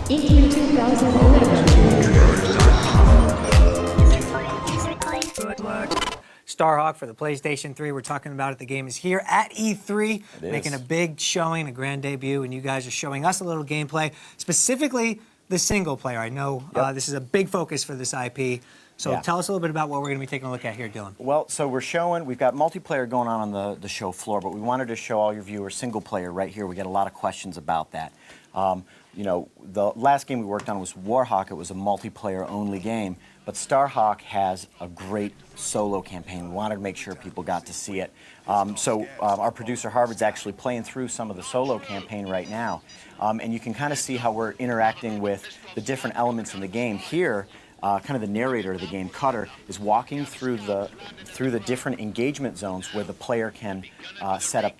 E3 2011. Starhawk for the PlayStation 3. We're talking about it. The game is here at E3, making a big showing, a grand debut, and you guys are showing us a little gameplay, specifically the single player. I know this is a big focus for this IP. So tell us a little bit about what we're going to be taking a look at here, Dylan. Well, so we've got multiplayer going on the show floor, but we wanted to show all your viewers single player right here. We get a lot of questions about that. You know, the last game we worked on was Warhawk. It was a multiplayer only game, but Starhawk has a great solo campaign. We wanted to make sure people got to see it. Our producer Harvard's actually playing through some of the solo campaign right now, and you can kind of see how we're interacting with the different elements in the game here. Kind of the narrator of the game, Cutter, is walking through the different engagement zones where the player can set up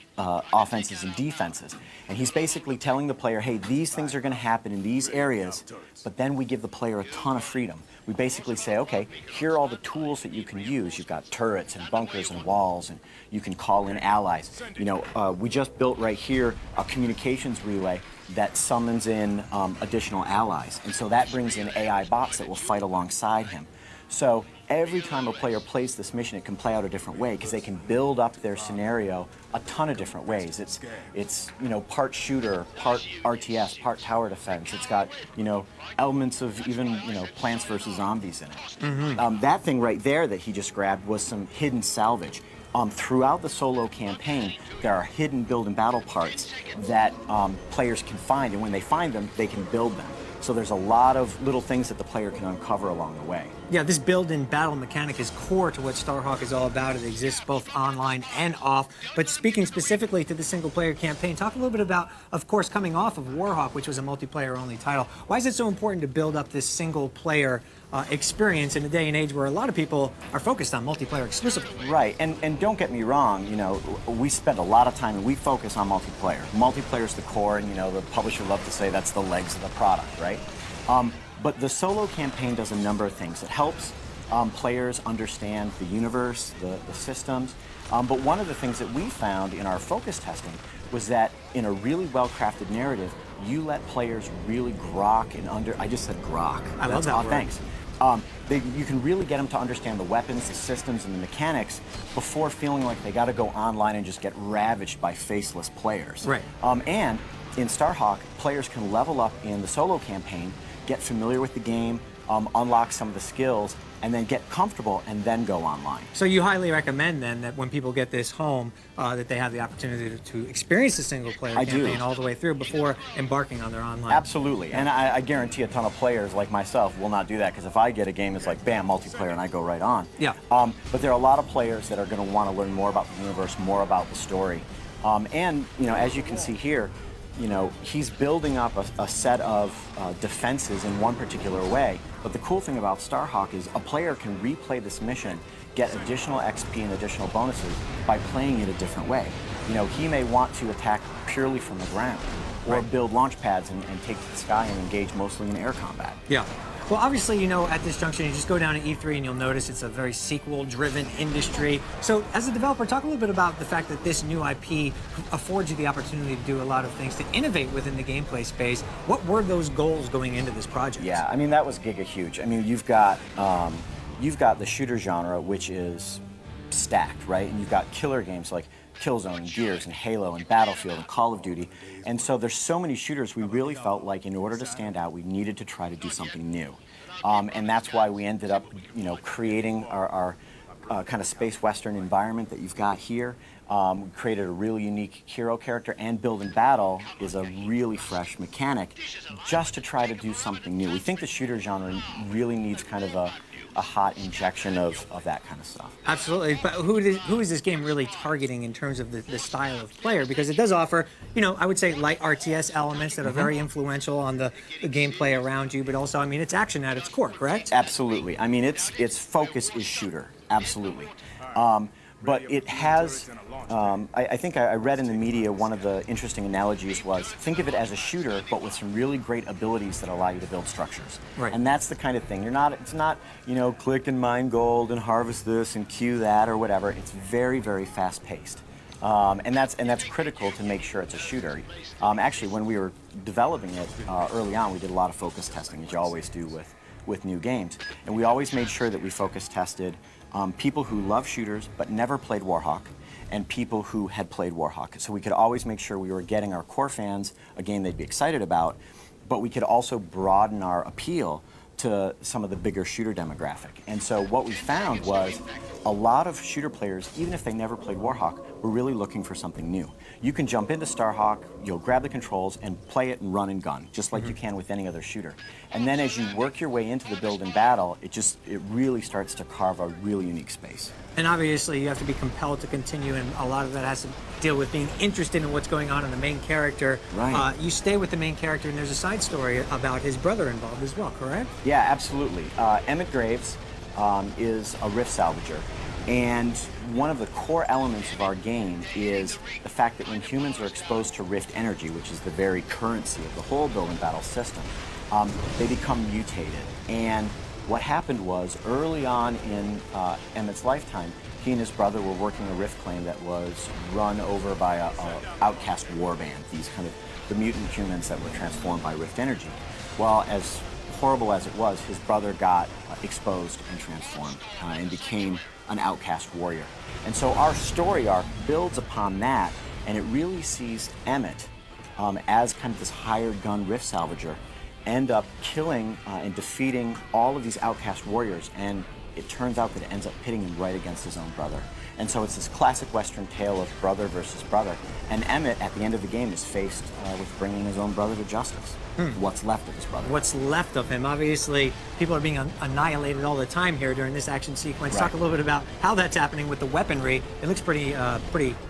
offenses and defenses. And he's basically telling the player, hey, these things are going to happen in these areas, but then we give the player a ton of freedom. We basically say, okay, here are all the tools that you can use. You've got turrets and bunkers and walls, and you can call in allies. You know, we just built right here a communications relay that summons in additional allies. And so that brings in AI bots that will fight alongside him. So every time a player plays this mission, it can play out a different way because they can build up their scenario a ton of different ways. It's you know, part shooter, part RTS, part tower defense. It's got, you know, elements of even, you know, Plants vs. Zombies in it. That thing right there that he just grabbed was some hidden salvage. Throughout the solo campaign, there are hidden build and battle parts that players can find, and when they find them, they can build them. So there's a lot of little things that the player can uncover along the way. Yeah, this build and battle mechanic is core to what Starhawk is all about. It exists both online and off. But speaking specifically to the single-player campaign, talk a little bit about, of course, coming off of Warhawk, which was a multiplayer-only title. Why is it so important to build up this single-player experience in a day and age where a lot of people are focused on multiplayer exclusively? Right, and don't get me wrong, you know, we spend a lot of time and we focus on multiplayer. Multiplayer is the core, and you know, the publisher loves to say that's the legs of the product, right? But the solo campaign does a number of things. It helps players understand the universe, the systems. But one of the things that we found in our focus testing was that in a really well-crafted narrative, you let players really grok and I just said grok. I love that word. Thanks. You can really get them to understand the weapons, the systems, and the mechanics before feeling like they got to go online and just get ravaged by faceless players. Right. And in Starhawk, players can level up in the solo campaign, get familiar with the game, unlock some of the skills, and then get comfortable and then go online. So you highly recommend then that when people get this home, that they have the opportunity to experience the single-player campaign all the way through before embarking on their online. Absolutely, and I guarantee a ton of players like myself will not do that, because if I get a game, it's like, bam, multiplayer, and I go right on. Yeah. But there are a lot of players that are going to want to learn more about the universe, more about the story. And, you know, as you can see here, you know, he's building up a set of defenses in one particular way. But the cool thing about Starhawk is a player can replay this mission, get additional XP and additional bonuses by playing it a different way. You know, he may want to attack purely from the ground, or build launch pads and take to the sky and engage mostly in air combat. Yeah. Well, obviously, you know, at this junction, you just go down to E3 and you'll notice it's a very sequel-driven industry. So, as a developer, talk a little bit about the fact that this new IP affords you the opportunity to do a lot of things, to innovate within the gameplay space. What were those goals going into this project? Yeah, I mean, that was giga huge. I mean, you've got the shooter genre, which is stacked, right? And you've got killer games like Killzone and Gears and Halo and Battlefield and Call of Duty. And so there's so many shooters, we really felt like in order to stand out, we needed to try to do something new. And that's why we ended up, you know, creating our kind of space western environment that you've got here. We created a really unique hero character, and build and battle is a really fresh mechanic just to try to do something new. We think the shooter genre really needs kind of a hot injection of that kind of stuff. Absolutely, but who is this game really targeting in terms of the style of player? Because it does offer, you know, I would say light RTS elements that are very influential on the gameplay around you, but also, I mean, it's action at its core, correct? Absolutely. I mean, its focus is shooter, absolutely. But it has, I think I read in the media one of the interesting analogies was, think of it as a shooter, but with some really great abilities that allow you to build structures. Right. And that's the kind of thing. It's not, you know, click and mine gold and harvest this and queue that or whatever. It's very, very fast-paced. And that's critical to make sure it's a shooter. Actually, when we were developing it early on, we did a lot of focus testing, as you always do with new games. And we always made sure that we focus tested people who love shooters but never played Warhawk, and people who had played Warhawk. So we could always make sure we were getting our core fans a game they'd be excited about, but we could also broaden our appeal to some of the bigger shooter demographic. And so what we found was a lot of shooter players, even if they never played Warhawk, were really looking for something new. You can jump into Starhawk, you'll grab the controls and play it and run and gun, just like you can with any other shooter. And then as you work your way into the build and battle, it really starts to carve a really unique space. And obviously you have to be compelled to continue, and a lot of that has to deal with being interested in what's going on in the main character. Right. You stay with the main character, and there's a side story about his brother involved as well, correct? Yeah, absolutely. Emmett Graves is a rift salvager. And one of the core elements of our game is the fact that when humans are exposed to rift energy, which is the very currency of the whole build and battle system, they become mutated. And what happened was, early on in Emmett's lifetime, he and his brother were working a rift claim that was run over by a outcast warband, these kind of the mutant humans that were transformed by rift energy. Well, as horrible as it was, his brother got exposed and transformed and became an outcast warrior. And so our story arc builds upon that, and it really sees Emmett as kind of this hired gun rift salvager end up killing and defeating all of these outcast warriors, and it turns out that it ends up pitting him right against his own brother. And so it's this classic Western tale of brother versus brother. And Emmett, at the end of the game, is faced with bringing his own brother to justice. What's left of his brother. What's left of him. Obviously, people are being annihilated all the time here during this action sequence. Right. Talk a little bit about how that's happening with the weaponry. It looks pretty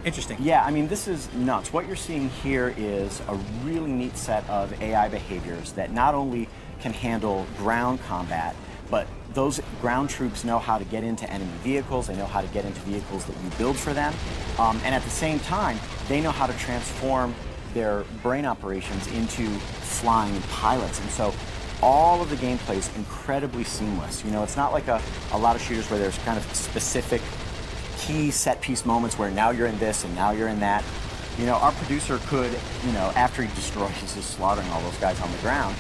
interesting. Yeah, I mean, this is nuts. What you're seeing here is a really neat set of AI behaviors that not only can handle ground combat, but those ground troops know how to get into enemy vehicles, they know how to get into vehicles that you build for them, and at the same time, they know how to transform their brain operations into flying pilots. And so all of the gameplay is incredibly seamless. You know, it's not like a lot of shooters where there's kind of specific key set piece moments where now you're in this and now you're in that. You know, our producer could, you know, after he destroys his slaughtering all those guys on the ground,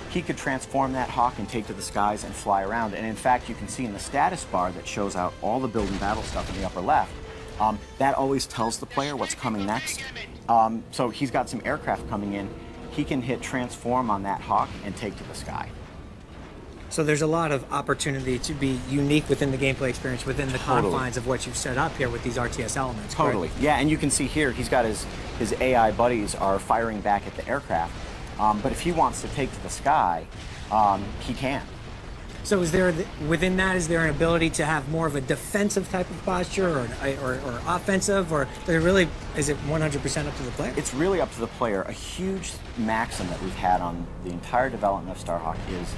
he could transform that Hawk and take to the skies and fly around. And in fact, you can see in the status bar that shows out all the build and battle stuff in the upper left, that always tells the player what's coming next. So he's got some aircraft coming in. He can hit transform on that Hawk and take to the sky. So there's a lot of opportunity to be unique within the gameplay experience, within the confines of what you've set up here with these RTS elements. Totally. Correct? Yeah, and you can see here, he's got his AI buddies are firing back at the aircraft. But if he wants to take to the sky, he can. So is there, within that, is there an ability to have more of a defensive type of posture or offensive, or is it 100% up to the player? It's really up to the player. A huge maxim that we've had on the entire development of Starhawk is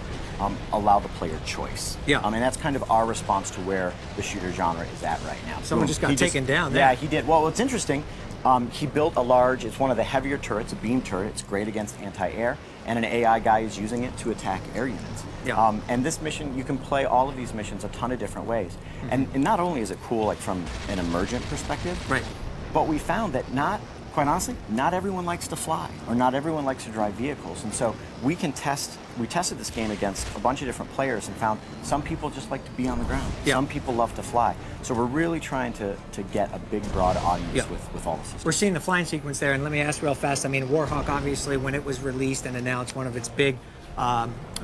allow the player choice. Yeah. And that's kind of our response to where the shooter genre is at right now. Someone just got taken down there. Yeah, he did. Well, what's interesting, he built it's one of the heavier turrets, a beam turret. It's great against anti-air, and an AI guy is using it to attack air units. Yeah. And this mission, you can play all of these missions a ton of different ways. And not only is it cool, like from an emergent perspective, Right. but we found that quite honestly, not everyone likes to fly, or not everyone likes to drive vehicles. And so we tested this game against a bunch of different players and found some people just like to be on the ground. Yeah. Some people love to fly. So we're really trying to get a big, broad audience with all the systems. We're seeing the flying sequence there, and let me ask real fast. I mean, Warhawk, obviously, when it was released and announced, one of its big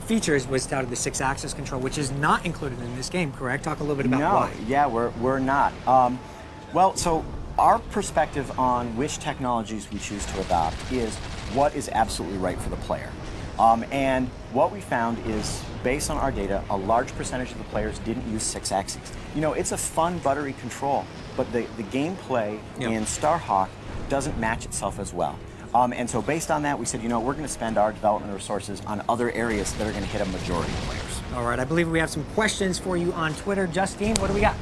features was touted the 6-axis control, which is not included in this game, correct? Talk a little bit about why. Yeah, we're not. Well, so our perspective on which technologies we choose to adopt is what is absolutely right for the player. And what we found is, based on our data, a large percentage of the players didn't use 6 axes. You know, it's a fun, buttery control, but the gameplay in Starhawk doesn't match itself as well. And so based on that, we said, you know, we're going to spend our development resources on other areas that are going to hit a majority of players. All right, I believe we have some questions for you on Twitter. Justine, what do we got?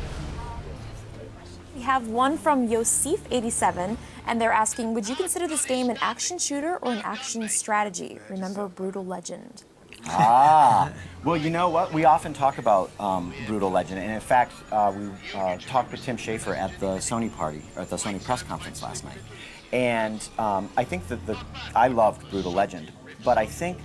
We have one from Yosef87, and they're asking, would you consider this game an action shooter or an action strategy? Remember Brutal Legend? Well, you know what? We often talk about Brutal Legend, and in fact, we talked with Tim Schafer at the Sony party, or at the Sony press conference last night. And I think that I loved Brutal Legend, but I think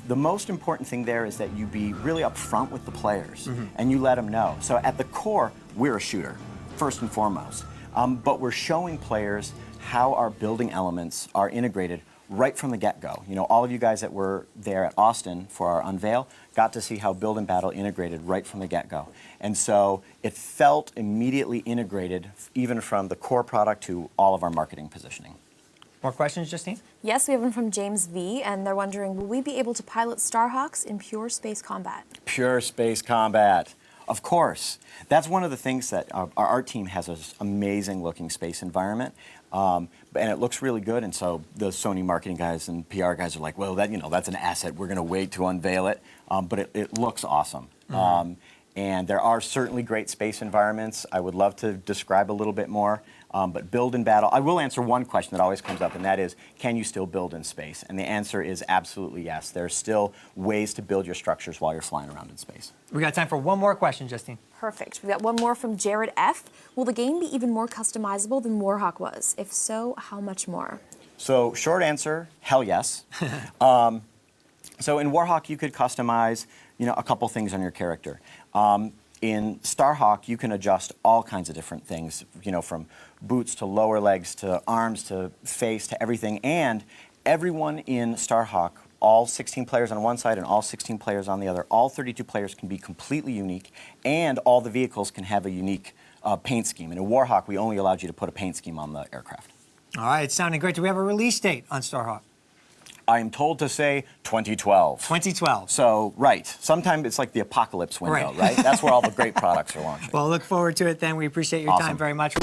the most important thing there is that you be really upfront with the players, and you let them know. So at the core, we're a shooter, first and foremost. But we're showing players how our building elements are integrated right from the get-go. You know, all of you guys that were there at Austin for our unveil got to see how Build and Battle integrated right from the get-go. And so it felt immediately integrated, even from the core product to all of our marketing positioning. More questions, Justine? Yes, we have one from James V, and they're wondering, will we be able to pilot Starhawks in pure space combat? Pure space combat. Of course. That's one of the things that our art team has an amazing looking space environment. And it looks really good, and so the Sony marketing guys and PR guys are like, well, that's an asset. We're going to wait to unveil it, but it looks awesome. And there are certainly great space environments. I would love to describe a little bit more, but Build and Battle. I will answer one question that always comes up, and that is, can you still build in space? And the answer is absolutely yes. There's still ways to build your structures while you're flying around in space. We got time for one more question, Justine. Perfect. We got one more from Jared F. Will the game be even more customizable than Warhawk was? If so, how much more? So short answer, hell yes. So in Warhawk, you could customize, a couple things on your character. In Starhawk, you can adjust all kinds of different things, from boots to lower legs to arms to face to everything. And everyone in Starhawk, all 16 players on one side and all 16 players on the other, all 32 players can be completely unique, and all the vehicles can have a unique paint scheme. And in Warhawk, we only allowed you to put a paint scheme on the aircraft. All right, it's sounding great. Do we have a release date on Starhawk? I am told to say 2012. 2012. So, right. Sometime it's like the apocalypse window, right? That's where all the great products are launching. Well, look forward to it then. We appreciate your time very much.